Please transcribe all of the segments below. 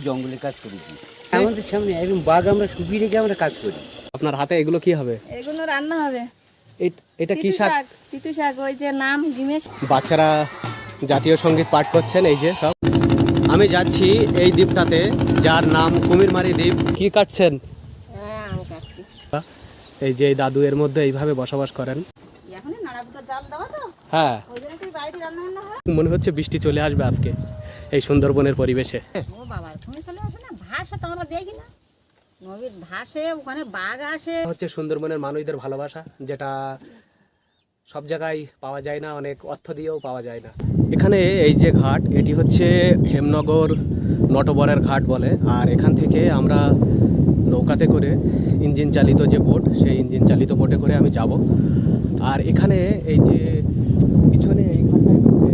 জঙ্গলে কাজ করেছি। আমাদের সামনে একদম বাঘ আমরা শুকিয়ে রেখে আমরা কাজ করি। আপনার হাতে এগুলো কি হবে? এগুলো রান্না হবে। এটা কি শাক? তিতু শাক, ওই যে নাম গিমেশ। বাচ্চারা জাতীয় সঙ্গীত পাঠ করছেন এই যে সব। আমি যাচ্ছি এই দ্বীপটাতে যার নাম কুমিরমারি দ্বীপ। কি কাটছেন? এই যে এই দাদু এর মধ্যে এইভাবে বসবাস করেন। হ্যাঁ, মনে হচ্ছে বৃষ্টি চলে আসবে আজকে এই সুন্দরবনের পরিবেশে। ও বাবা, তুমি চলে আসো না, ভাষা তো আমরা দেখি না, নদীর ভাসে ওখানে বাঘ আসে। হচ্ছে সুন্দরবনের মানুষদের ভালোবাসা, যেটা সব জায়গায় পাওয়া যায় না, অনেক অর্থ দিয়েও পাওয়া যায় না। এখানে এই যে ঘাট, এটি হচ্ছে হেমনগর নটবরের ঘাট বলে। আর এখান থেকে আমরা নৌকাতে করে ইঞ্জিন চালিত যে বোট, সেই ইঞ্জিন চালিত বোটে করে আমি যাব। আর এখানে এই যে পিছনে এই ঘাটটাই হচ্ছে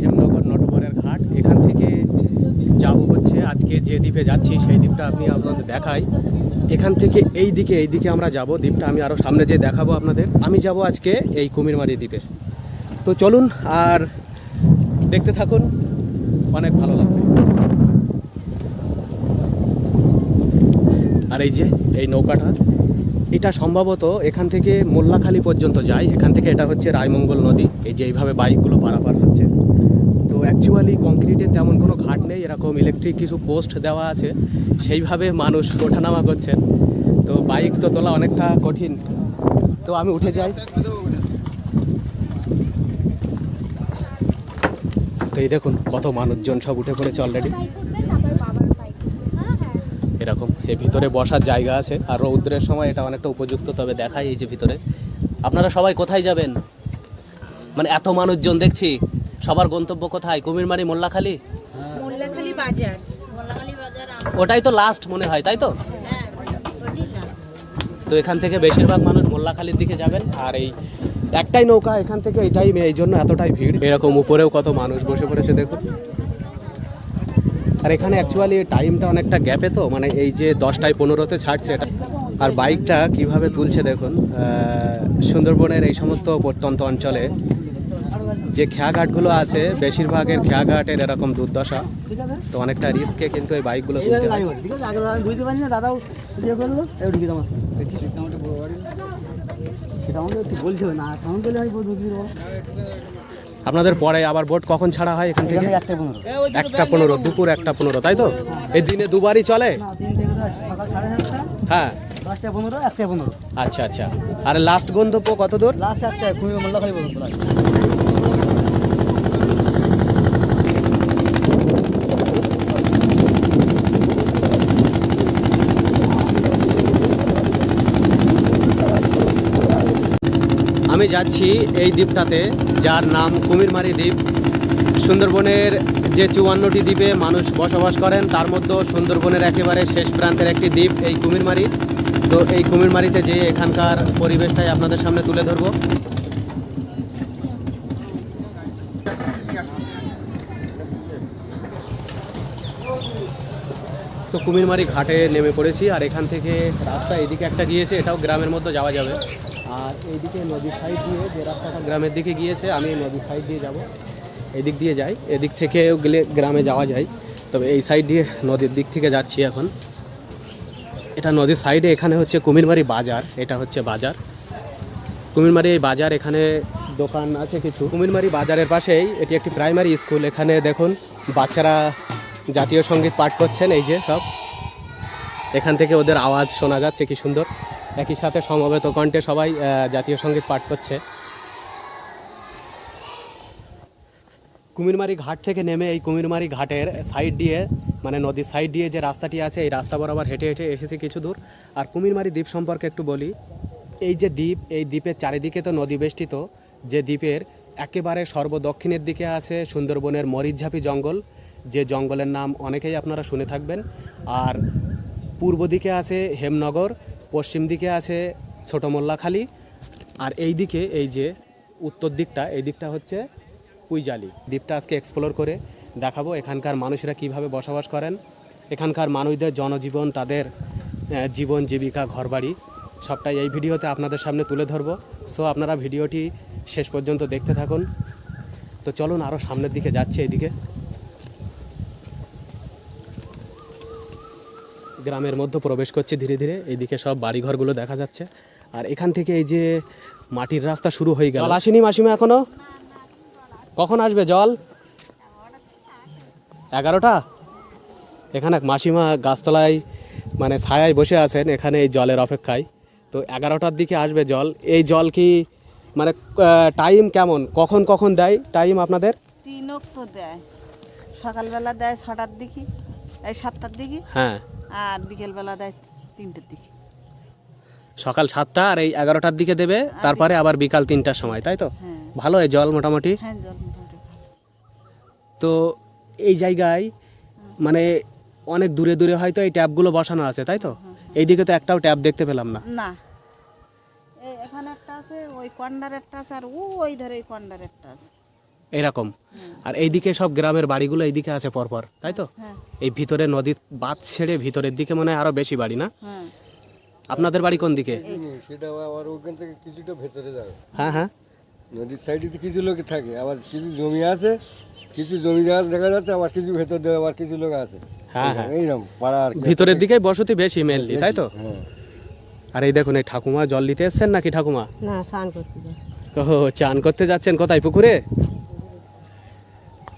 হেমনগর নটবরের ঘাট। এখান থেকে যাব হচ্ছে আজকে যে দ্বীপে যাচ্ছি সেই দ্বীপটা আপনি আপনাদের দেখাই। এখান থেকে এই দিকে আমরা যাব, দ্বীপটা আমি আরও সামনে যে দেখাবো আপনাদের। আমি যাব আজকে এই কুমিরমারি দ্বীপে। তো চলুন আর দেখতে থাকুন, অনেক ভালো লাগবে। আর এই যে এই নৌকাটা, এটা সম্ভবত এখান থেকে মোল্লাখালী পর্যন্ত যায়। এখান থেকে এটা হচ্ছে রায়মঙ্গল নদী। এই যে এইভাবে বাইকগুলো পারাপার হচ্ছে। তো অ্যাকচুয়ালি কংক্রিটের তেমন কোনো ঘাট নেই, এরকম ইলেকট্রিক কিছু পোস্ট দেওয়া আছে, সেইভাবে মানুষ ওঠানামা করছেন। তো বাইক তো তোলা অনেকটা কঠিন, তো আমি উঠে যাই। তো এই দেখুন কত মানুষজন সব উঠে পড়েছে অলরেডি। এরকম এর ভিতরে বসার জায়গা আছে, আর রৌদ্রের সময় এটা অনেকটা উপযুক্ত। তবে দেখাই এই যে ভিতরে আপনারা সবাই কোথায় যাবেন, মানে এত মানুষজন দেখছি, সবার গন্তব্য কোথায়? কুমিরমারি, মোল্লাখালী? মোল্লাখালী বাজার। ওটাই তো লাস্ট মনে হয়, তাই তো? তো এখান থেকে বেশিরভাগ মানুষ মোল্লাখালীর দিকে যাবেন। আর এই একটাই নৌকা এখান থেকে, এটাই এই জন্য এতটাই ভিড়। এরকম উপরেও কত মানুষ বসে পড়েছে দেখুন। আর এখানে অ্যাকচুয়ালি টাইমটা অনেকটা গ্যাপে, তো মানে এই যে 10টায় 15তে ছাড়ছে এটা। আর বাইকটা কিভাবে তুলছে দেখুন। সুন্দরবনের এই সমস্ত প্রত্যন্ত অঞ্চলে যে খেয়াঘাটগুলো আছে, বেশিরভাগের খেয়াঘাটের এরকম দুর্দশা। তো অনেকটা রিস্কে কিন্তু এই বাইকগুলো তুলতে হয়। আপনাদের পরে আবার বোট কখন ছাড়া হয় এখান থেকে? 1টা 15, দুপুর 1টা 15, তাই তো? এই দিনে দুবারই চলে? হ্যাঁ, আচ্ছা আচ্ছা। আর লাস্ট গন্তব্য কত দূর? আমি যাচ্ছি এই দ্বীপটাতে যার নাম কুমিরমারি দ্বীপ। সুন্দরবনের যে 54টি দ্বীপে মানুষ বসবাস করেন, তার মধ্যে সুন্দরবনের একেবারে শেষ প্রান্তের একটি দ্বীপ এই কুমিরমারি। তো এই কুমিরমারিতে যেয়ে এখানকার পরিবেশটাই আপনাদের সামনে তুলে ধরবো। তো কুমিরমারি ঘাটে নেমে পড়েছি। আর এখান থেকে রাস্তা এদিকে একটা গিয়েছে, এটাও গ্রামের মধ্যে যাওয়া যাবে। আর এইদিকে নদীর সাইড দিয়ে যে রাস্তাটা গ্রামের দিকে গিয়েছে, আমি নদীর সাইড দিয়ে যাব। এদিক দিয়ে যাই, এদিক থেকেও গেলে গ্রামে যাওয়া যায়। তবে এই সাইড দিয়ে নদীর দিক থেকে যাচ্ছি এখন। এটা নদীর সাইডে, এখানে হচ্ছে কুমিরমারি বাজার। এটা হচ্ছে বাজার, কুমিরমারি এই বাজার। এখানে দোকান আছে কিছু। কুমিরমারি বাজারের পাশেই এটি একটি প্রাইমারি স্কুল। এখানে দেখুন বাচ্চারা জাতীয় সঙ্গীত পাঠ করছেন, এই যে সব। এখান থেকে ওদের আওয়াজ শোনা যাচ্ছে কি সুন্দর। একই সাথে সমবেত কণ্ঠে সবাই জাতীয় সঙ্গীত পাঠ করছে। কুমিরমারি ঘাট থেকে নেমে এই কুমিরমারি ঘাটের সাইড দিয়ে, মানে নদীর সাইড দিয়ে যে রাস্তাটি আছে, এই রাস্তা বরাবর হেঁটে হেঁটে এসেছি কিছু দূর। আর কুমিরমারি দ্বীপ সম্পর্কে একটু বলি। এই যে দ্বীপ, এই দ্বীপের চারিদিকে তো নদী বেষ্টিত। যে দ্বীপের একেবারে সর্বদক্ষিণের দিকে আছে সুন্দরবনের মরিচঝাপি জঙ্গল, যে জঙ্গলের নাম অনেকেই আপনারা শুনে থাকবেন। আর পূর্ব দিকে আছে হেমনগর, পশ্চিম দিকে আছে ছোট মোল্লাখালী। আর এই দিকে এই যে উত্তর দিকটা, এই দিকটা হচ্ছে কুইজালি। দ্বীপটা আজকে এক্সপ্লোর করে দেখাবো এখানকার মানুষরা কিভাবে বসবাস করেন, এখানকার মানুষদের জনজীবন, তাদের জীবন জীবিকা, ঘরবাড়ি, সবটাই এই ভিডিওতে আপনাদের সামনে তুলে ধরবো। সো আপনারা ভিডিওটি শেষ পর্যন্ত দেখতে থাকুন। তো চলুন আরও সামনের দিকে যাচ্ছে এইদিকে। গ্রামের মধ্যে প্রবেশ করছে ধীরে ধীরে। এইদিকে সব বাড়িঘরগুলো দেখা যাচ্ছে। আর এখান থেকে এই যে মাটির রাস্তা শুরু হয়ে গেল। জল আসেনি মাসিমা এখনো? কখন আসবে জল? 11টা। এখানে এক মাসিমা গাছতলায় মানে ছায়ায় বসে আছেন এখানে এই জলের অপেক্ষায়। তো 11টার দিকে আসবে জল। এই জল কি মানে টাইম কেমন, কখন কখন দেয় টাইম আপনাদের? 3 তো দেয়, সকালবেলা দেয় 6টার দিকে, এই 7টার দিকে, হ্যাঁ, আর বিকেলবেলা দেয় 3টের দিকে। সকাল 7টা আর এই 11টার দিকে দেবে, তারপরে আবার বিকাল 3টার সময়, তাই তো? হ্যাঁ ভালো এই জল মোটামুটি। হ্যাঁ, জল মোটামুটি ভালো। তো এই জায়গায় মানে অনেক দূরে দূরে হয়তো এই ট্যাপগুলো বসানো আছে, তাই তো? এইদিকে তো একটাও ট্যাপ দেখতে পেলাম না। না, এই এখানে একটা আছে, ওই কর্নার একটা আছে, আর ওই ধারে ওই কর্নার একটা আছে, এরকম। আর এইদিকে সব গ্রামের বাড়িগুলো এইদিকে আছে পরপর, তাই তো? হ্যাঁ এই ভিতরে নদীর বাঁধ ছেড়ে ভিতরের দিকে মনে হয় আরো বেশি বাড়ি, না? হ্যাঁ। আপনাদের বাড়ি কোন দিকে? সেটা আবার ওখান থেকে কিছুটা ভেতরে যাবে, হ্যাঁ হ্যাঁ। নদীর সাইডে তো কিছু লোক থাকে, আবার কিছু জমি আছে, কিছু জমি গাছ দেখা যাচ্ছে, আবার কিছু ভেতর দেবে, আবার কিছু লোক আছে। হ্যাঁ হ্যাঁ, এইরকম পাড়া আর কি। ভিতরের দিকেই বসতি বেশি মেনলি, তাই তো? হ্যাঁ। আর এই দেখুন এই ঠাকুমা জল নিতে এসছেন নাকি ঠাকুমা? না, স্নান করতে যাই। ও, চান করতে যাচ্ছেন কোথায়, পুকুরে?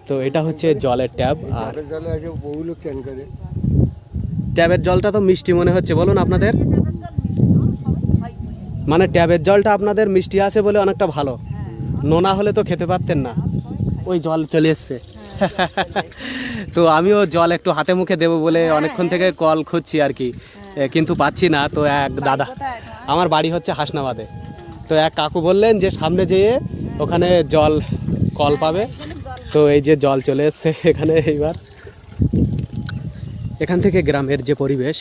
তো এটা হচ্ছে জলের ট্যাব। আর ঘরের জলে আছে, বহু লোক চান করে। ট্যাবের জলটা তো মিষ্টি মনে হচ্ছে, বলুন আপনাদের? মানে ট্যাবের জলটা আপনাদের মিষ্টি আছে বলে অনেকটা ভালো, নোনা হলে তো খেতে পারতেন না। ওই জল চলে এসছে। তো আমিও জল একটু হাতে মুখে দেবো বলে অনেকক্ষণ থেকে কল খুঁজছি আর কি, কিন্তু পাচ্ছি না। তো এক দাদা, আমার বাড়ি হচ্ছে হাসনাবাদে, তো এক কাকু বললেন যে সামনে যেয়ে ওখানে জল কল পাবে। তো এই যে জল চলে এসছে এখানে। এইবার এখান থেকে গ্রামের যে পরিবেশ,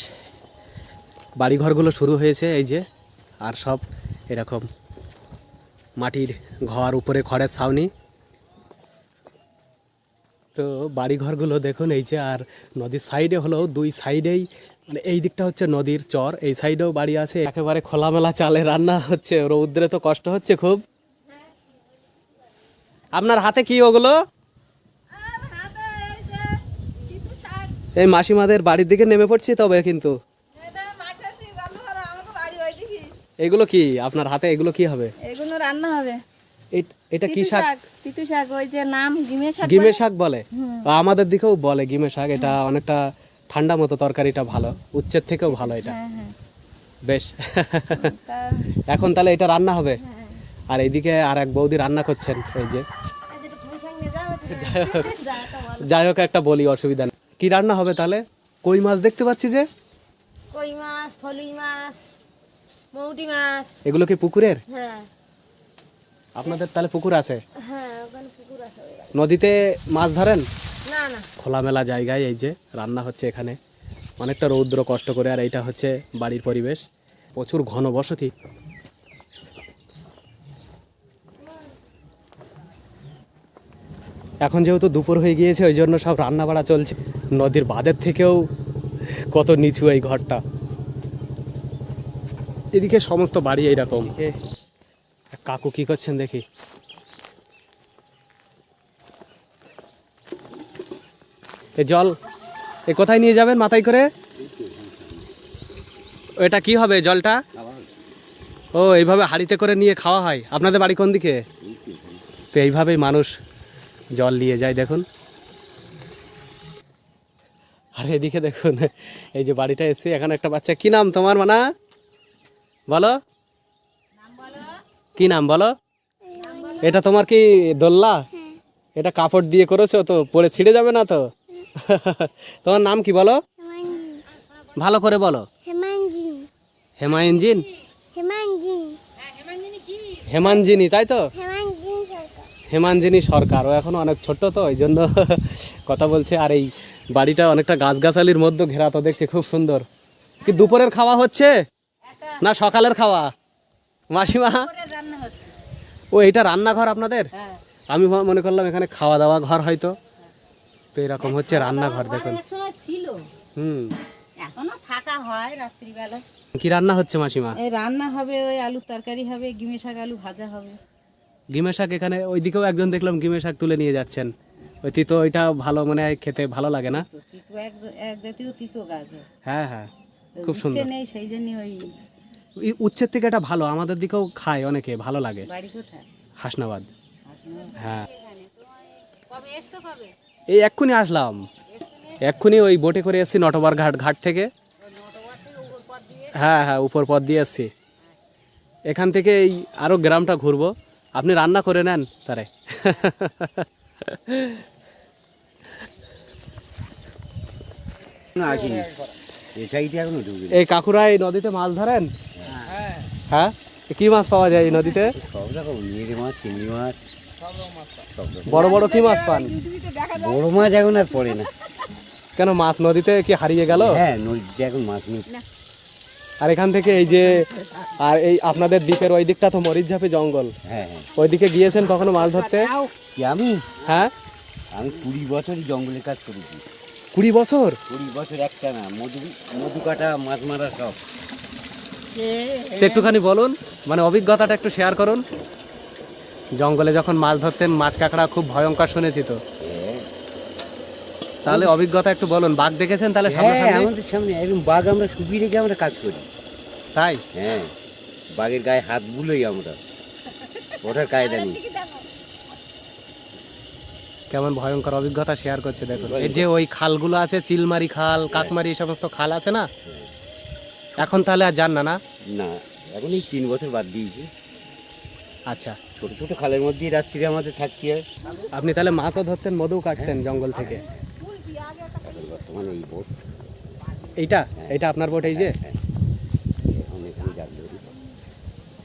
বাড়িঘরগুলো শুরু হয়েছে এই যে, আর সব এরকম মাটির ঘর, উপরে খড়ের ছাউনি। তো বাড়িঘরগুলো দেখুন এই যে। আর নদীর সাইডে হলো দুই সাইডেই, মানে এই দিকটা হচ্ছে নদীর চর, এই সাইডেও বাড়ি আছে। একেবারে খোলামেলা চালে রান্না হচ্ছে, রৌদ্রে তো কষ্ট হচ্ছে খুব। আপনার হাতে কি ওগুলো? এই মাসিমাদের বাড়ির দিকে নেমে পড়ছি তবে, কিন্তু এগুলো কি আপনার হাতে, এগুলো কি হবে? এগুলো রান্না হবে। এটা কি শাক? তিতু শাক, ওই যে নাম গিমে শাক। গিমে শাক বলে, আমাদের দিকেও বলে গিমে শাক। এটা অনেকটা ঠান্ডা মতো তরকারিটা ভালো, উচ্ছের থেকেও ভালো এটা। হ্যাঁ হ্যাঁ। বেশ। তা এখন তাহলে এটা রান্না হবে। আর এইদিকে আর এক বৌদি রান্না করছেন এই যে। যাই হোক, একটা বলি, অসুবিধা নেই। কি রান্না হবে তাহলে? কই মাছ দেখতে পাচ্ছি যে। কই মাছ, ফলুই মাছ, মৌটি মাছ। এগুলো কি পুকুরের? হ্যাঁ আপনাদের তাহলে পুকুর আছে? হ্যাঁ, ওখানে পুকুর আছে। নদীতে মাছ ধরেন? না না, খোলামেলা জায়গায় এই যে রান্না হচ্ছে এখানে, অনেকটা রৌদ্র কষ্ট করে। আর এইটা হচ্ছে বাড়ির পরিবেশ, প্রচুর ঘন বসতি। এখন যেহেতু দুপুর হয়ে গিয়েছে, ওই জন্য সব রান্না বাড়া চলছে। নদীর বাঁধের থেকেও কত নিচু এই ঘরটা। এদিকে সমস্ত বাড়ি এইরকম। কাকু কি করছেন দেখি। এই জল এ কোথায় নিয়ে যাবেন মাথায় করে? এটা কি হবে জলটা? ও, এইভাবে হাঁড়িতে করে নিয়ে খাওয়া হয়। আপনাদের বাড়ি কোন দিকে? তো এইভাবেই মানুষ জল নিয়ে যায় দেখুন। আর এদিকে দেখুন এই যে বাড়িটা এসে, এখানে একটা বাচ্চা। কি নাম তোমার মানা? বলো, কি নাম বলো? এটা তোমার কি দোল্লা? এটা কাপড় দিয়ে করেছো তো, পরে ছিঁড়ে যাবে না তো? তোমার নাম কি বলো? ভালো করে বলো। হেমাঞ্জিন। হেমাঞ্জিনী, তাই তো? হেমাঞ্জিনী সরকার। ও এখন অনেক ছোট্ট তো, ওই জন্য কথা বলছে। আর এই বাড়িটা অনেকটা গাছগাছালির মধ্যে ঘেরা, তো দেখছি খুব সুন্দর। কি দুপুরের খাওয়া হচ্ছে না সকালের খাওয়া মাসিমা? ও, এটা রান্নাঘর আপনাদের? আমি মনে করলাম এখানে খাওয়া দাওয়া ঘর হয়তো। তো এরকম হচ্ছে রান্নাঘর দেখুন। একসময় ছিল, হুম। এখনো থাকা হয় রাত্রিবেলা। কি রান্না হচ্ছে মাসিমা? এই রান্না হবে, ওই আলুর তরকারি হবে, গিমে শাক আলু ভাজা হবে। গিমে শাক এখানে ওইদিকেও একজন দেখলাম গিমে শাক তুলে নিয়ে যাচ্ছেন। ওই তিতো, ওইটা ভালো মনে হয় খেতে, ভালো লাগে না? তিতো এক জাতীয় তিতো গাছ। হ্যাঁ হ্যাঁ। খুব সুন্দর। নেই সেই জন্য ওই উচ্ছের থেকে এটা ভালো, আমাদের দিকেও খায় অনেকে, ভালো লাগে। বাড়ি কোথায়? হাসনাবাদ। হ্যাঁ, কবে এসছো কবে? এই এক্ষুনি আসলাম, এক্ষুনি ওই বোটে করে এসেছি নটবর ঘাট থেকে। হ্যাঁ হ্যাঁ, উপর পথ দিয়ে এসছি। এখান থেকে এই আরও গ্রামটা ঘুরবো, আপনি রান্না করে নেন তারে। আসিনি এই সাইডে এখনো ঢুকিনি। এই কাকুরা এই নদীতে মাছ ধরেন? হ্যাঁ, কি মাছ পাওয়া যায় এই নদীতে? সব রকম নিয়ে মাছ, চিংড়ি মাছ, বড় বড় কি মাছ পান? বড় মাছ এখন আর পড়ে না। কেন, মাছ নদীতে কি হারিয়ে গেল? হ্যাঁ, নদীতে এখন মাছ নেই। আর এখান থেকে এই যে, আর এই আপনাদের দ্বীপের ওই দিকটা তো মরিচঝাপি জঙ্গল, হ্যাঁ হ্যাঁ। ওইদিকে গিয়েছেন কখনো মাছ ধরতে? কি আমি হ্যাঁ, আমি 20 বছরই জঙ্গলে কাজ করেছি। 20 বছর? 20 বছর একটা না, মধু কাটা, মাছ মারা সব। তো একটুখানি বলুন, মানে অভিজ্ঞতাটা একটু শেয়ার করুন। জঙ্গলে যখন মাছ ধরতেন, মাছ কাঁকড়া খুব ভয়ঙ্কর শুনেছি তো, তাহলে অভিজ্ঞতা একটু বলুন। বাঘ দেখেছেন তাহলে হ্যাঁ, সামনাসামনি? আমাদের সামনে একদম বাঘ, আমরা সুবি রেখে আমরা কাজ করি। তাই? হ্যাঁ, বাঘের গায়ে হাত বুলোই আমরা, ওঠার কায়দা নেই। কেমন ভয়ঙ্কর অভিজ্ঞতা শেয়ার করছে দেখুন। এই যে ওই খালগুলো আছে, চিলমারি খাল, কাকমারি, এই সমস্ত খাল আছে না, এখন তাহলে আর যান না? না, না, এখন এই 3 বছর বাদ দিয়েছি। আচ্ছা। ছোট ছোট খালের মধ্যেই রাত্রিরে আমাদের থাকতে হয়। আপনি তাহলে মাছও ধরতেন, মধু কাটতেন জঙ্গল থেকে? এখন বর্তমানে এই বোট, এইটা এইটা আপনার বোট? এই যে এখন এখানে জাল ধরি।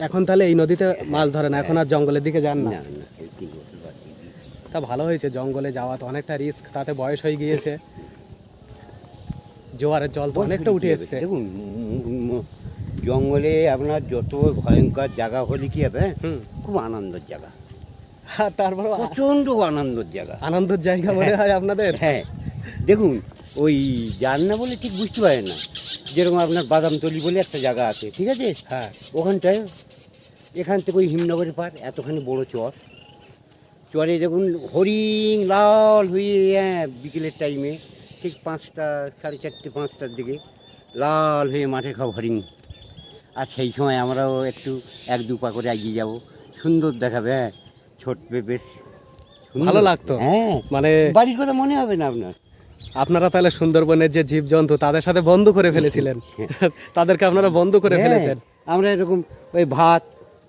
এখন তাহলে এই নদীতে মাছ ধরে না, এখন আর জঙ্গলের দিকে যান না? না না, এই 3 বছর বাদ দিয়েছি। তা ভালো হয়েছে, জঙ্গলে যাওয়া তো অনেকটা রিস্ক, তাতে বয়স হয়ে গিয়েছে, জোয়ারের জল তো অনেকটা উঠে এসছে। দেখুন, জঙ্গলে আপনার যত ভয়ঙ্কর জায়গা হলে কি হবে, হুম। খুব আনন্দের জায়গা, আর তারপর প্রচণ্ড আনন্দের জায়গা। আনন্দের জায়গা মনে হয় আপনাদের? হ্যাঁ, দেখুন, ওই যান না বলে ঠিক বুঝতে পারেন না। যেরকম আপনার বাদামতলি বলে একটা জায়গা আছে, ঠিক আছে, হ্যাঁ। ওখানটায়, এখান থেকে ওই হিমনগরের পার, এতখানি বড় চর, চরে দেখুন হরিণ লাল হয়ে, হ্যাঁ, বিকেলের টাইমে ঠিক 5টা, 4:30, 5টার দিকে লাল হয়ে মাঠে খাও হরিণ। আর সেই সময় আমরাও একটু 1-2 পা করে এগিয়ে যাব, সুন্দর দেখাবে। হ্যাঁ, ছোটবে, বেশ সুন্দর। ভালো লাগতো। হ্যাঁ, মানে বাড়ির কথা মনে হবে না আপনার। আপনারা তাহলে সুন্দরবনের যে জীবজন্তু তাদের সাথে বন্ধু করে ফেলেছিলেন, তাদেরকে আপনারা বন্ধু করে হ্যাঁ, ফেলেছেন। আমরা এরকম ওই ভাত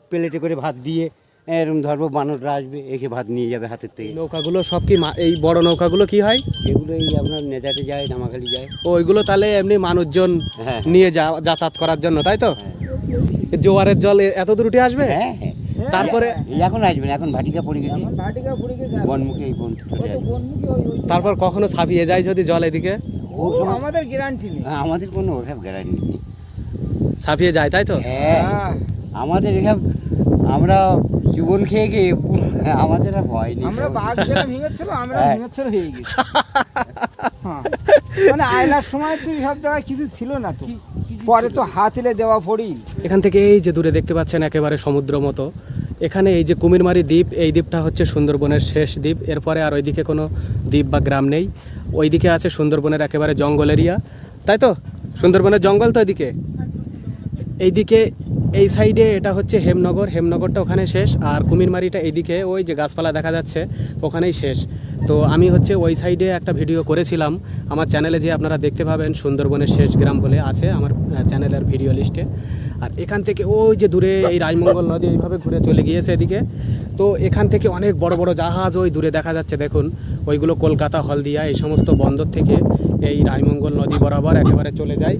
প্লেটে করে ভাত দিয়ে এরকম ধরবো, বানররা আসবে, এসে ভাত নিয়ে যাবে হাতের থেকে। নৌকাগুলো সব কি এই বড় নৌকাগুলো কি হয়? এগুলো এই আপনার নেজাতে যায়, নামাখালি যায়। ও, ওইগুলো তাহলে এমনি মানুষজন হ্যাঁ। নিয়ে যাতায়াত করার জন্য, তাই তো? জোয়ারের জল এত দূর উঠে আসবে? হ্যাঁ হ্যাঁ, তারপরে এই এখন আসবেন, এখন ভাটিকা পড়ে গেছে, বনমুখে এই বন চলে আসবে। তারপর কখনো ছাপিয়ে যায় যদি জল এদিকে? আমাদের গ্যারান্টি নেই। হ্যাঁ, আমাদের কোনো ওসব গ্যারান্টি নেই। ছাপিয়ে যায়, তাই তো? হ্যাঁ, আমাদের এসব, আমরা জীবন খেয়ে খেয়ে আমাদের আর ভয় নেই। আমরা বাঘ যেটা ভেঙেছিল, আমরা হ্যাঁ। ভেঙেছিল হয়ে গেছি। হ্যাঁ, মানে আয়নার সময় তো সব জায়গায় কিছু ছিল না, তো পরে তো হাতিলে দেওয়া পড়ি। এখান থেকে এই যে দূরে দেখতে পাচ্ছেন একেবারে সমুদ্র মতো, এখানে এই যে কুমিরমারি দ্বীপ, এই দ্বীপটা হচ্ছে সুন্দরবনের শেষ দ্বীপ। এরপরে আর ওইদিকে কোনো দ্বীপ বা গ্রাম নেই। ওইদিকে আছে সুন্দরবনের একেবারে জঙ্গল এরিয়া, তাই তো? সুন্দরবনের জঙ্গল তো এদিকে। এইদিকে এই সাইডে এটা হচ্ছে হেমনগর, হেমনগরটা ওখানে শেষ, আর কুমিরমারিটা এইদিকে ওই যে গাছপালা দেখা যাচ্ছে ওখানেই শেষ। তো আমি হচ্ছে ওই সাইডে একটা ভিডিও করেছিলাম, আমার চ্যানেলে যে আপনারা দেখতে পাবেন, সুন্দরবনের শেষ গ্রাম বলে আছে আমার চ্যানেলের ভিডিও লিস্টে। আর এখান থেকে ওই যে দূরে এই রায়মঙ্গল নদী এইভাবে ঘুরে চলে গিয়েছে এদিকে। তো এখান থেকে অনেক বড় বড় জাহাজ ওই দূরে দেখা যাচ্ছে, দেখুন ওইগুলো কলকাতা, হলদিয়া, এই সমস্ত বন্দর থেকে এই রায়মঙ্গল নদী বরাবর একেবারে চলে যায়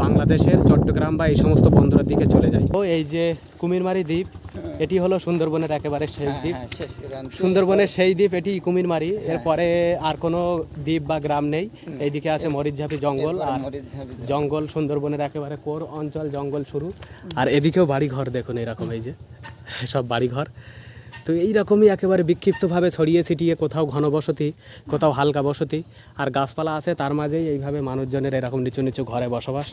বাংলাদেশের চট্টগ্রাম বা এই সমস্ত বন্দরের দিকে চলে যায়। তো এই যে কুমিরমারি দ্বীপ, এটি হলো সুন্দরবনের একেবারে শেষ দ্বীপ। সুন্দরবনের সেই দ্বীপ এটি কুমিরমারি, এরপরে আর কোনো দ্বীপ বা গ্রাম নেই। এইদিকে আছে মরিচঝাপি জঙ্গল, আর জঙ্গল সুন্দরবনের একেবারে কোর অঞ্চল, জঙ্গল শুরু। আর এদিকেও বাড়িঘর দেখুন, এরকম এই যে সব বাড়িঘর। তো এইরকমই একেবারে বিক্ষিপ্তভাবে ছড়িয়ে ছিটিয়ে, কোথাও ঘনবসতি, কোথাও হালকা বসতি, আর গাছপালা আছে তার মাঝেই এইভাবে মানুষজনের এরকম নিচু নিচু ঘরে বসবাস।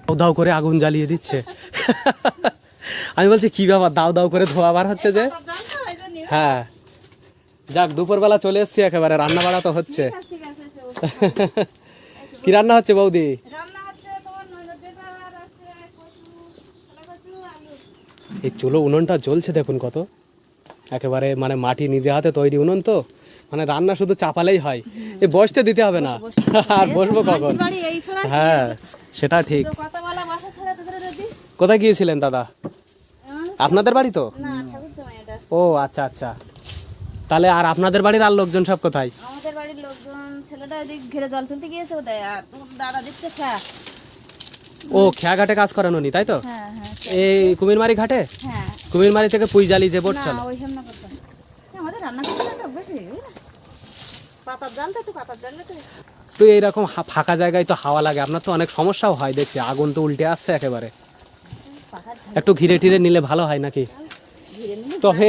দাউ দাউ করে আগুন জ্বালিয়ে দিচ্ছে। আমি বলছি কি ব্যাপার, দাউ দাউ করে ধোয়া বার হচ্ছে যে। হ্যাঁ, যাক, দুপুরবেলা চলে এসছি, একেবারে রান্না বাড়া তো হচ্ছে। ঠিক আছে, কি রান্না হচ্ছে বৌদি? রান্না হচ্ছে তোমার ওই এই চুলো উনুনটা জ্বলছে দেখুন কত, একেবারে মানে মাটি নিজে হাতে তৈরি উনুন তো, মানে রান্না শুধু চাপালেই হয়, এই বসতে দিতে হবে না। আর বসবো কখন? মানুষের বাড়ি এই ছড়া কি? হ্যাঁ সেটা ঠিক। তো কথা বলা বাসা ছাড়া তোদের যদি কোথায় গিয়েছিলেন দাদা? আপনাদের বাড়ি তো? না ঠাকুর জামাই এটা। ও আচ্ছা আচ্ছা, তাহলে আর আপনাদের বাড়ির আর লোকজন সব কোথায়? আমাদের বাড়ির লোকজন ছেলেটা এদিক ঘিরে জল তুলতে গিয়েছে বোধহয়, আর তখন দাদা দিচ্ছে খেয়া। ও খেয়া ঘাটে কাজ করেন উনি, তাই তো? হ্যাঁ হ্যাঁ এই কুমিরমারি ঘাটে? হ্যাঁ। কুমিরমারি থেকে পুইজালি যে বোট না চলে? ওই সামনে করতে আমাদের রান্না করতে একটা বেশি বুঝলে? পাতার জাল তো একটু পাতার জাল তো তো এইরকম ফাঁকা জায়গায় তো হাওয়া লাগে, আপনার তো অনেক সমস্যাও হয় দেখছি, আগুন তো উল্টে আসছে একেবারে। একটু ঘিরে টিরে নিলে ভালো হয় নাকি? তবে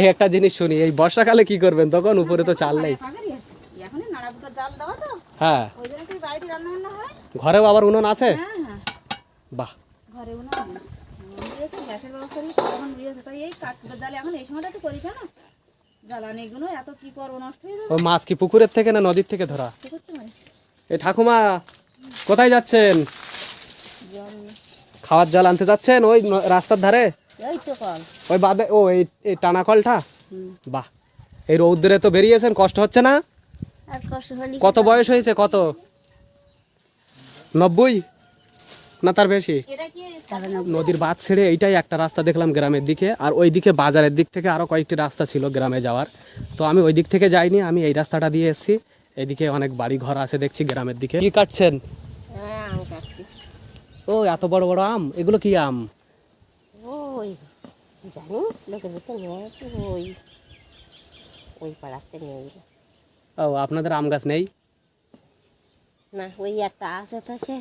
এই একটা জিনিস শুনি, এই বর্ষাকালে কি করবেন তখন? উপরে তো চাল নেই। পাকারই আছে এখনই নাড়া বুটা জাল দেওয়া তো, হ্যাঁ, ওই জন্য তুই বাইরে রান্না বান্না হয়। ঘরেও আবার উনুন আছে? হ্যাঁ হ্যাঁ বাহ, ঘরে উনো দিয়েছে, গ্যাসের ব্যবস্থা নেই, তখন দিয়েছে, তাই এই কাঠটা জালে এখন এই সময়টা একটু করি কেন, জ্বালানিগুলো এত কি করবো, নষ্ট হয়ে যাবে। ও মাছ কি পুকুরের থেকে না নদীর থেকে ধরা? কি করতে পারিস? এই ঠাকুমা কোথায় যাচ্ছেন? খাওয়ার জল আনতে যাচ্ছেন ওই রাস্তার ধারে? এই তো কল ওই বাদে, ও এই টানা কলটা? বাহ, এই রৌদ্রে তো বেরিয়েছেন, কষ্ট হচ্ছে না? আর কষ্ট হলে কত বয়স হয়েছে? কত, 90 না তার বেশি? এটা কি নদীর বাঁধ ছেড়ে এইটাই একটা রাস্তা দেখলাম গ্রামের দিকে, আর ওই দিকে বাজারের দিক থেকে আরও কয়েকটি রাস্তা ছিল গ্রামে যাওয়ার, তো আমি ওই দিক থেকে যাইনি, আমি এই রাস্তাটা দিয়ে এসেছি। এদিকে অনেক বাড়ি ঘর আছে দেখছি গ্রামের দিকে। কি কাটছেন? আম কাটছি। ও এত বড় বড় আম, এগুলো কি আম? ওই জানি লোকের ভিতরে নিয়ে আসে, ওই ওই পাড়াতে নিয়ে গেল। ও আপনাদের আম গাছ নেই? না ওই একটা আছে তো, সে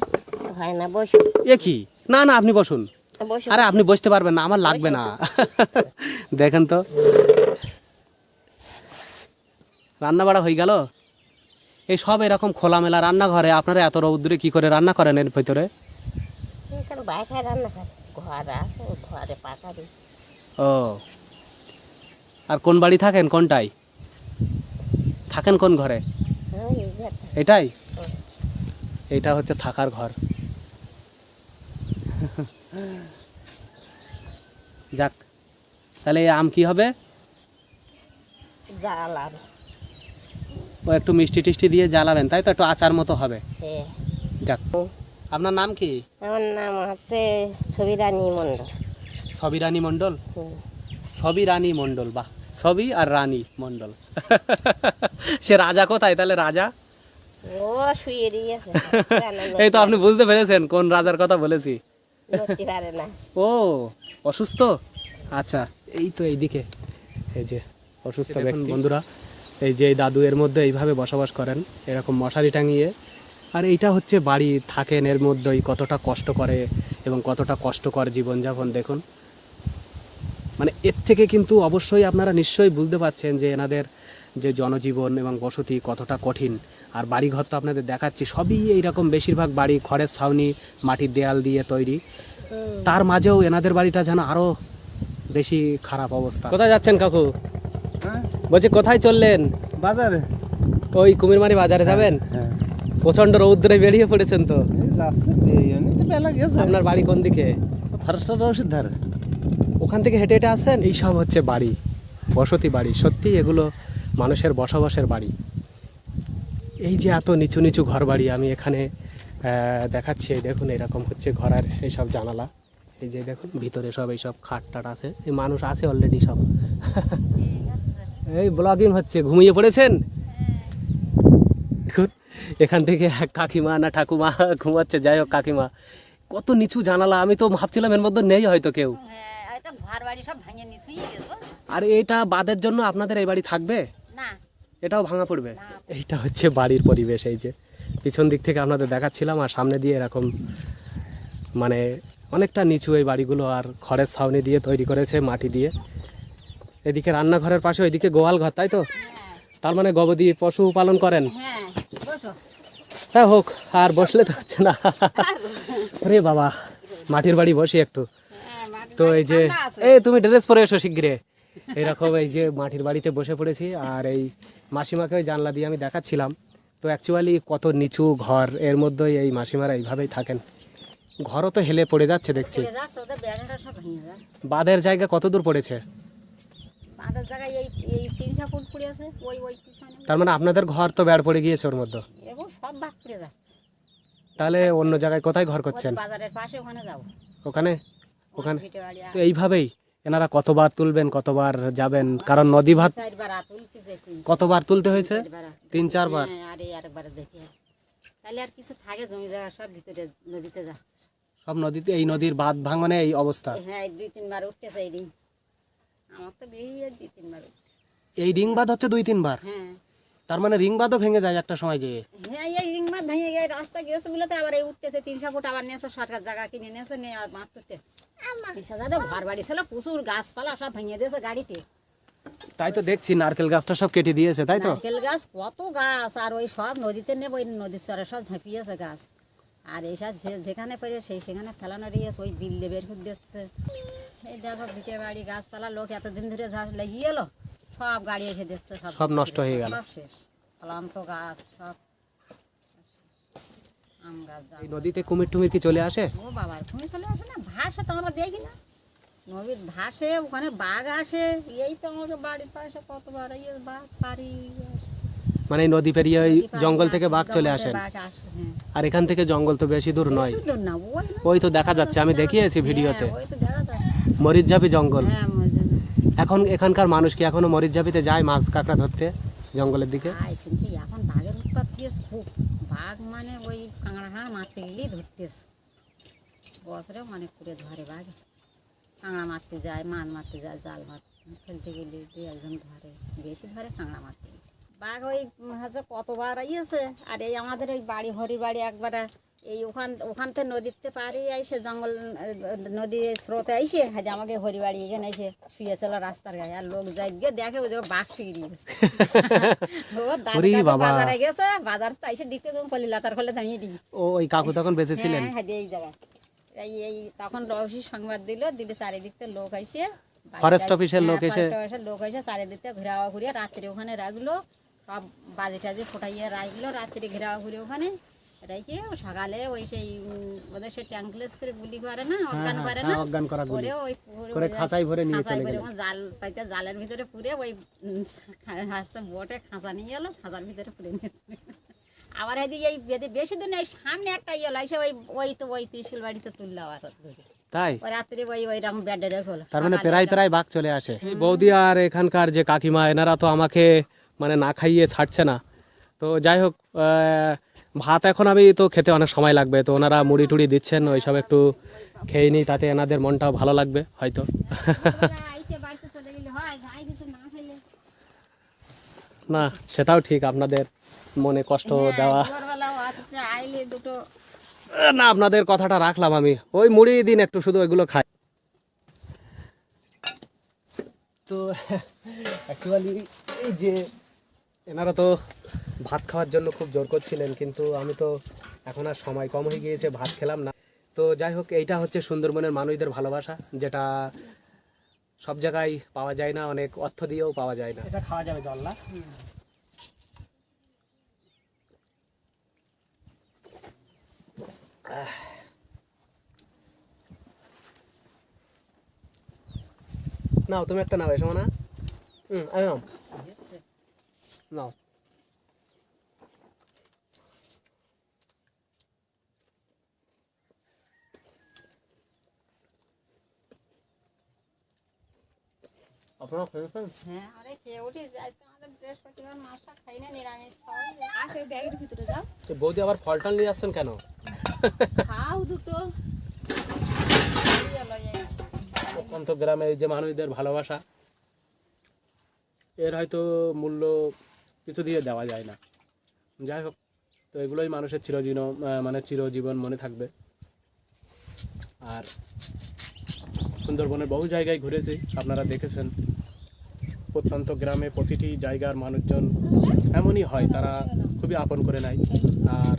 হয় না, বসো এ কি, না না আপনি বসুন। বসো। আরে আপনি বসতে পারবেন না, আমার লাগবে না। দেখেন তো, রান্না বাড়া হয়ে গেল? এই সব এরকম খোলামেলা রান্নাঘরে আপনারা এত রৌদ্রে কি করে রান্না করেন এর ভিতরে? এখানে বাইরে রান্না করে, ঘর আছে, ওই ঘরে পাকা দিই। ও, আর কোন বাড়ি থাকেন? কোনটাই থাকেন? কোন ঘরে? ওই যে একটা এটাই? এইটা হচ্ছে থাকার ঘর। যাক, তাহলে এই আম কি হবে? জাল আর ও একটু মিষ্টি টিষ্টি দিয়ে জ্বালাবেন, তাই তো? একটু আচার মতো হবে। হ্যাঁ। যাক, আপনার নাম কি? আমার নাম হচ্ছে ছবিরানী মণ্ডল। সবিরানী মণ্ডল? হুম। সবিরানী মণ্ডল, বাহ, সবি আর রানী মণ্ডল। সে রাজা কোথায় তাহলে? রাজা ও শুয়ে দিয়েছে, এই তো আপনি বুঝতে পেরেছেন কোন রাজার কথা বলেছি। নড়তে পারে না। ও অসুস্থ? আচ্ছা, এই তো এইদিকে এই যে অসুস্থ ব্যক্তি। বন্ধুরা, এই যে এই দাদু এর মধ্যে এইভাবে বসবাস করেন, এরকম মশারি টাঙিয়ে। আর এইটা হচ্ছে বাড়ি, থাকেন এর মধ্যেই, কতটা কষ্ট করে এবং কতটা কষ্টকর জীবনযাপন দেখুন। মানে এর থেকে কিন্তু অবশ্যই আপনারা নিশ্চয়ই বুঝতে পারছেন যে এনাদের যে জনজীবন এবং বসতি কতটা কঠিন। আর বাড়িঘর তো আপনাদের দেখাচ্ছি, সবই এইরকম, বেশিরভাগ বাড়ি খড়ের ছাউনি, মাটির দেয়াল দিয়ে তৈরি। তার মাঝেও এনাদের বাড়িটা যেন আরও বেশি খারাপ অবস্থা। কোথায় যাচ্ছেন কাকু? বলছি কোথায় চললেন? বাজারে। ওই কুমিরমারি বাজারে যাবেন? হ্যাঁ, প্রচণ্ড রৌদ্রে বেরিয়ে পড়েছেন তো। এই যাচ্ছে, বেরিয়ে তো বেলা গেছে। আপনার বাড়ি কোন দিকে? ফরেস্টার রশিদ ধারে। ওখান থেকে হেঁটে হেঁটে আসেন? এইসব হচ্ছে বাড়ি, বসতি বাড়ি। সত্যি এগুলো মানুষের বসবাসের বাড়ি। এই যে এত নিচু নিচু ঘর বাড়ি আমি এখানে দেখাচ্ছি, এই দেখুন এরকম হচ্ছে ঘরের এইসব জানালা। এই যে দেখুন ভিতরে সব এইসব খাট টাট আছে, এই মানুষ আছে অলরেডি সব। এই ব্লগিং হচ্ছে, ঘুমিয়ে পড়েছেন? দেখুন এখান থেকে এক কাকিমা না ঠাকুমা ঘুমাচ্ছে, যাই হোক কাকিমা। কত নিচু জানালা, আমি তো ভাবছিলাম এর মধ্যে নেই হয়তো কেউ। হয়তো ঘর বাড়ি সব ভেঙে নিচুই গেছে। আর এটা বাদের জন্য আপনাদের এই বাড়ি থাকবে? না, এটাও ভাঙা পড়বে? এইটা হচ্ছে বাড়ির পরিবেশ। এই যে পিছন দিক থেকে আপনাদের দেখাচ্ছিলাম, আর সামনে দিয়ে এরকম মানে অনেকটা নিচু এই বাড়িগুলো, আর খড়ের ছাউনি দিয়ে তৈরি করেছে, মাটি দিয়ে। এদিকে রান্নাঘরের পাশে, ওইদিকে গোয়াল ঘর, তাই তো? তার মানে গবাদি পশু পালন করেন? হ্যাঁ বসো। হ্যাঁ হোক, আর বসলে তো হচ্ছে না। আরে বাবা, মাটির বাড়ি বসি একটু। তো এই যে এই তুমি ড্রেস পরে এসো শীঘ্রে। এরকম এই যে মাটির বাড়িতে বসে পড়েছি, আর এই মাসিমাকে ওই জানলা দিয়ে আমি দেখাচ্ছিলাম। তো অ্যাকচুয়ালি কত নিচু ঘর, এর মধ্যেই এই মাসিমারা এইভাবেই থাকেন। ঘরও তো হেলে পড়ে যাচ্ছে দেখছি। পড়ে যাচ্ছে, ওদের বেড়াটা সব ভেঙে যাচ্ছে। বাঁধের জায়গা কত দূর পড়েছে? বাঁধের জায়গায় এই 3-4 ফুট পড়েছে, ওই পিছনে। তার মানে আপনাদের ঘর তো বেড় পড়ে গিয়েছে ওর মধ্যে। এবং সব বাঘ পড়ে যাচ্ছে। তাহলে অন্য জায়গায় কোথায় ঘর করছেন? ওই বাজারের পাশে ওখানে যাবো। ওখানে ওখানে ভিটে বাড়ি তো এইভাবেই এনারা কতবার তুলবেন, কতবার যাবেন? কারণ নদী ভাত 4বার তুলতেছে, 3 কতবার তুলতে হয়েছে? 3-4 বার। হ্যাঁ, আরেকবার দেখি। তাহলে আর কিছু থাকে, জমি জায়গা সব ভিতরে নদীতে যাচ্ছে। সব নদীতে, এই নদীর বাঁধ ভাঙনে এই অবস্থা। হ্যাঁ, 2-3 বার উঠতেছে এই রিং। আমার তো বেশি 2-3 বার উঠছে। এই রিং বাঁধ হচ্ছে 2-3 বার। হ্যাঁ তার মানে রিং বাঁধও ভেঙে যায় একটা সময় যেয়ে। হ্যাঁ, এই রিং মাছ ভেঙে গিয়ে রাস্তা গিয়েছে বলে তো আবার এই উঠতেছে 300 ফুট, আবার নিয়েছে সরকার জায়গা কিনে নিয়েছে, নিয়ে আর মাছ তুলতে ঘর বাড়ি ছিল, প্রচুর গাছপালা সব ভেঙে দিয়েছে গাড়িতে। তাই তো দেখছি নারকেল গাছটা সব কেটে দিয়েছে, তাই তো? নারকেল গাছ কত গাছ, আর ওই সব নদীতে নেব, ওই নদীর চরে সব ঝাঁপিয়েছে গাছ। আর এইসব যেখানে পেরে সেখানে ফেলানো দিয়েছে, ওই বিল্লে বের করে দিচ্ছে। এই দেখো ভিটে বাড়ি গাছপালা, লোক এতদিন ধরে লেগিয়ে এলো, সব গাড়ি এসে দিচ্ছে, সব নষ্ট হয়ে গেল। সব শেষ, ফলান্ত গাছ সব আম গাছ। এই নদীতে কুমির টুমির কি চলে আসে? ও বাবার তুমি চলে আসে না, ভাসে তো আমরা দেখি না, নদীর ভাসে, ওখানে বাঘ আসে। এই তো আমাদের বাড়ির পাশে কতবার বাঘ পারি মানে এই নদী পেরিয়ে ওই জঙ্গল থেকে বাঘ চলে আসেন। বাঘ আসে, হ্যাঁ। আর এখান থেকে জঙ্গল তো বেশি দূর নয়, সুন্দর না ওই না? ওই তো দেখা যাচ্ছে, আমি দেখিয়েছি ভিডিওতে, হ্যাঁ, ওই তো দেখা যাচ্ছে। মরিচঝাপি জঙ্গল। হ্যাঁ, মজা না। এখন এখানকার মানুষ কি এখনো মরিচঝাপিতে যায় মাছ কাঁকড়া ধরতে জঙ্গলের দিকে? কিন্তু এখন বাঘের উৎপাত হয়েছে খুব। বাঘ মানে ওই কাঁকড়া মারতে গেলেই ধরতেছে, বছরে অনেক করে ধরে বাঘ। কাঁকড়া মারতে যায়, মাছ মারতে যায়, জাল ফেলতে গেলে 2-1 ধরে, বেশি ধরে কাঁকড়া মারতে গেলে। বাঘ ওই হচ্ছে কতবার আইয়েছে। আর এই আমাদের ওই বাড়ি হরির বাড়ি একবার এই ওখান থেকে নদীতে পারি আইসে, জঙ্গল নদী স্রোতে আইসে, হাজে আমাকে হরি বাড়ি এখানে এসে শুয়েছিল রাস্তার গায়ে। আর লোক যাই গিয়ে দেখে ওই বাঘ শুয়ে গেছে। ও দাদা বাজারে গেছে, বাজার তো এসে দিতে যখন কলি লাতার খোলে দাঁড়িয়ে দিই। ও ওই কাকু তখন বেঁচে ছিলেন? হ্যাঁ, এই জায়গায় এই তখন রহস্য সংবাদ দিলে চারিদিক থেকে লোক আইসে, ফরেস্ট অফিসের লোক এসে চারিদিক থেকে ঘেরাওয়া ঘুরিয়ে রাত্রে ওখানে রাখলো, সব বাজি টাজি ফোটাইয়ে রাখলো, রাত্রে ঘেরাওয়া ঘুরে ওখানে রেখে সকালে ওই সেই ওদের সে ট্যাঙ্কলেস করে গুলি করে না, অজ্ঞান করে না, অজ্ঞান করা গুলি করে ওই করে খাঁচায় ভরে নিয়ে চলে গেল। জাল পাইতে জালের ভিতরে পুরে ওই হাসছে বোটে খাঁচা নিয়ে এলো, খাঁচার ভিতরে পুরে নিয়ে চলে গেল। আবার এদিকে এই বেশি দিন এই সামনে একটা ইয়ে এসে ওই ত্রিশুল বাড়িতে তুললো আবার তাই ওই রাত্রে ওইরকম বেডে রেখলো। তার মানে প্রায় বাঘ চলে আসে। বৌদি আর এখানকার যে কাকিমা, এনারা তো আমাকে মানে না খাইয়ে ছাড়ছে না। তো যাই হোক, ভাত এখন আমি তো খেতে অনেক সময় লাগবে, তো ওনারা মুড়ি টুড়ি দিচ্ছেন, ওইসব একটু খেয়ে নিই, তাতে এনাদের মনটাও ভালো লাগবে হয়তো। না সেটাও ঠিক, আপনাদের মনে কষ্ট দেওয়া না, আপনাদের কথাটা রাখলাম আমি। ওই মুড়ি দিন একটু, শুধু ওইগুলো খাই। তো অ্যাকচুয়ালি এই যে এনারা তো ভাত খাওয়ার জন্য খুব জোর করছিলেন, কিন্তু আমি তো এখন আর সময় কম হয়ে গিয়েছে, ভাত খেলাম না। তো যাই হোক, এইটা হচ্ছে সুন্দরবনের মানুষদের ভালোবাসা, যেটা সব জায়গায় পাওয়া যায় না, অনেক অর্থ দিয়েও পাওয়া যায় না। এটা খাওয়া যাবে জল না? নাও তুমি একটা নাও, এসো না। নাও। আপনারা খেয়েছেন? হ্যাঁ, আরে খেয়ে উঠিস, আজকে আমাদের বৃহস্পতিবার মাছটা খাই না, নিরামিষ খাওয়া। আসে ব্যাগের ভিতরে যাও, বৌদি আবার ফল টল নিয়ে আসছেন কেন? খাও দুটো। প্রত্যন্ত গ্রামে এই যে মানুষদের ভালোবাসা, এর হয়তো মূল্য কিছু দিয়ে দেওয়া যায় না। যাই হোক, তো এগুলোই মানুষের চিরজীবন মনে থাকবে। আর সুন্দরবনের বহু জায়গায় ঘুরেছি, আপনারা দেখেছেন। প্রত্যন্ত গ্রামে প্রতিটি জায়গার মানুষজন এমনই হয়, তারা খুবই আপন করে নেয়। আর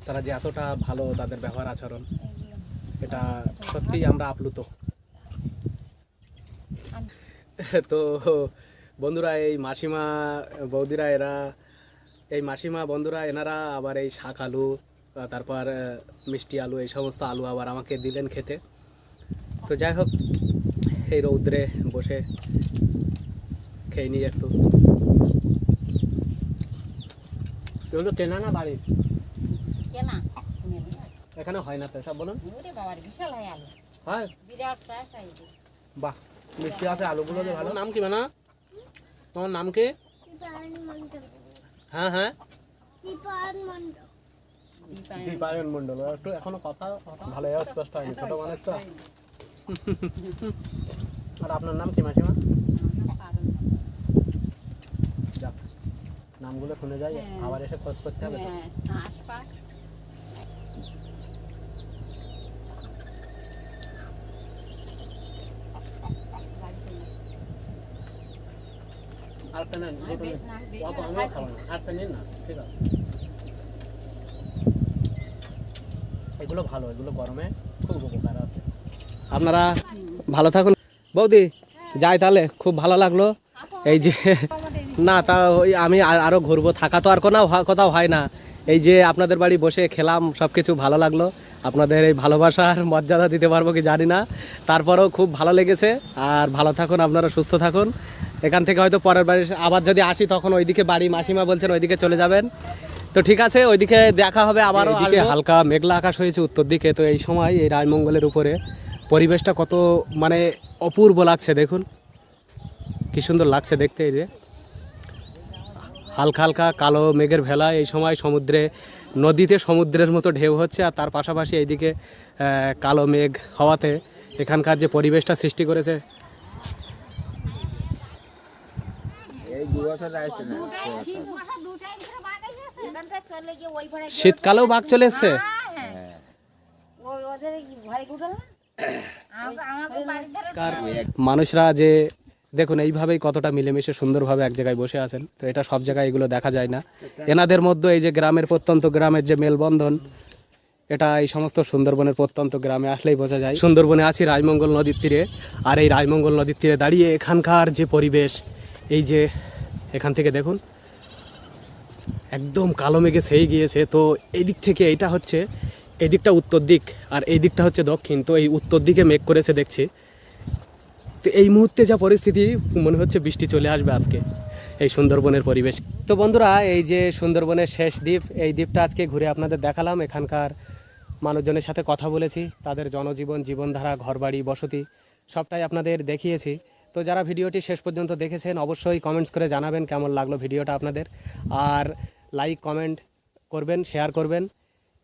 তারা যে এতটা ভালো, তাদের ব্যবহার আচরণ, এটা সত্যিই আমরা আপ্লুত। তো বন্ধুরা, এই মাসিমা বৌদিরা, এনারা আবার এই শাক আলু তারপর মিষ্টি আলু, এই সমস্ত আলু আবার আমাকে দিলেন খেতে। তো যাই হোক, এই রৌদ্রে বসে খেয়ে নিই একটু। এগুলো কেনা না বাড়ি? কেনা কিনে নিয়ে এখানে হয় না তো সব, বলুন। ওরে বাবার বিশাল হয় আলু, হয়, বিরাট সাইজ। বাহ, মিষ্টি আছে, আলুগুলো যে ভালো। নাম কি মানা? তোমার নাম কি? হ্যাঁ হ্যাঁ, দীপায়ন মন্ডল। একটু এখনো কথা ভালো স্পষ্ট হয়নি, ছোট মানুষ তো। আর আপনার নাম কি মাসিমা? যাক, নামগুলো শুনে যাই, আবার এসে খোঁজ করতে হবে তো। আরেকটা নেন, অত আমিও খাবো না, আরেকটা নিন না, ঠিক আছে। এগুলো ভালো, এগুলো গরমে খুব উপকার আছে। আপনারা ভালো থাকুন। বৌদি যাই তাহলে, খুব ভালো লাগলো। এই যে না, তা ওই আমি আরও ঘুরবো, থাকা তো আর কোনো কোথাও হয় না। এই যে আপনাদের বাড়ি বসে খেলাম, সব কিছু ভালো লাগলো। আপনাদের এই ভালোবাসার মর্যাদা দিতে পারবো কি জানি না, তারপরেও খুব ভালো লেগেছে। আর ভালো থাকুন, আপনারা সুস্থ থাকুন। এখান থেকে হয়তো পরের বাড়ি আবার যদি আসি, তখন ওইদিকে বাড়ি, মাসিমা বলছেন ওইদিকে চলে যাবেন। তো ঠিক আছে, ওইদিকে দেখা হবে আবারও। এদিকে হালকা মেঘলা আকাশ হয়েছে উত্তর দিকে। তো এই সময় এই রায়মঙ্গলের উপরে পরিবেশটা কত মানে অপূর্ব লাগছে, দেখুন কি সুন্দর লাগছে দেখতে। এই যে হালকা হালকা কালো মেঘের ভেলা, এই সময় সমুদ্রে, নদীতে সমুদ্রের মতো ঢেউ হচ্ছে। আর তার পাশাপাশি এইদিকে কালো মেঘ হওয়াতে এখানকার যে পরিবেশটা সৃষ্টি করেছে। শীতকালেও বাঘ চলে এসছে। মানুষরা যে দেখুন এইভাবেই কতটা মিলেমিশে সুন্দরভাবে এক জায়গায় বসে আছেন। তো এটা সব জায়গায় এগুলো দেখা যায় না। এনাদের মধ্যে এই যে গ্রামের প্রত্যন্ত গ্রামের যে মেলবন্ধন, এটা এই সমস্ত সুন্দরবনের প্রত্যন্ত গ্রামে আসলেই বোঝা যায়। সুন্দরবনে আছি রায়মঙ্গল নদীর তীরে, আর এই রায়মঙ্গল নদীর তীরে দাঁড়িয়ে এখানকার যে পরিবেশ, এই যে এখান থেকে দেখুন একদম কালো মেঘে ছেয়ে গিয়েছে। তো এই দিক থেকে এইটা হচ্ছে, এই দিকটা উত্তর দিক আর এই দিকটা হচ্ছে দক্ষিণ। তো এই উত্তর দিকে মেঘ করেছে দেখছি। তো এই মুহূর্তে যা পরিস্থিতি, মনে হচ্ছে বৃষ্টি চলে আসবে আজকে এই সুন্দরবনের পরিবেশ। তো বন্ধুরা, এই যে সুন্দরবনের শেষ দ্বীপ, এই দ্বীপটা আজকে ঘুরে আপনাদের দেখালাম। এখানকার মানুষজনের সাথে কথা বলেছি, তাদের জনজীবন, জীবনধারা, ঘরবাড়ি, বসতি সবটাই আপনাদের দেখিয়েছি। তো যারা ভিডিওটি শেষ পর্যন্ত দেখেছেন, অবশ্যই কমেন্টস করে জানাবেন কেমন লাগলো ভিডিওটা আপনাদের। আর লাইক কমেন্ট করবেন, শেয়ার করবেন।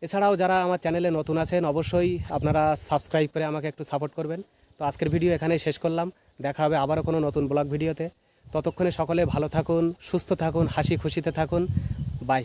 এছাড়াও যারা আমার চ্যানেলে নতুন আছেন, অবশ্যই আপনারা সাবস্ক্রাইব করে আমাকে একটু সাপোর্ট করবেন। তো আজকের ভিডিও এখানেই শেষ করলাম। দেখা হবে আবারও কোনো নতুন ব্লগ ভিডিওতে। ততক্ষণে সকলে ভালো থাকুন, সুস্থ থাকুন, হাসি খুশিতে থাকুন। বাই।